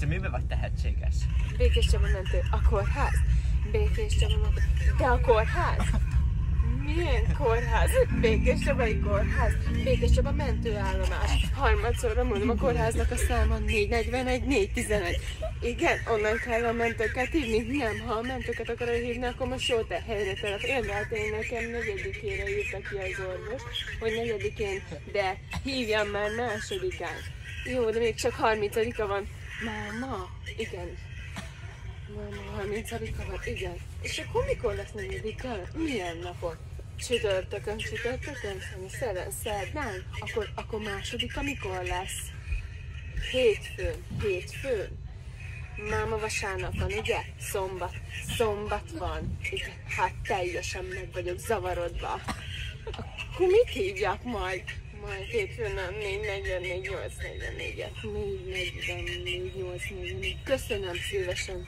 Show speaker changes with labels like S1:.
S1: te miben vagy tehetséges?
S2: Békés Csaba mentő, a kórház. Békés Csaba mentő, de a kórház? Milyen kórház? Békés Csabai kórház. Békés Csaba mentőállomás. Harmadszorra mondom a kórháznak a száma 441, 411. Igen, onnan kell a mentőket hívni? Nem, ha a mentőket akarod hívni, akkor most jó te helyre telefon. Én nekem 4-ére írta ki az orvos, hogy 4-én, de hívjam már másodikán. Jó, de még csak 30-a van. Már ma? Igen. Ma 30-a van, igen. És akkor mikor lesz 4-a? Milyen napon? Csütörtökön, szerdán? Akkor másodika mikor lesz? Hétfőn. Máma vasárnap van, ugye? Szombat van. Igen, hát teljesen meg vagyok zavarodva. Akkor mit hívjak majd? Majd hétfőn a 444, 844-et. 444, 844. Köszönöm szívesen.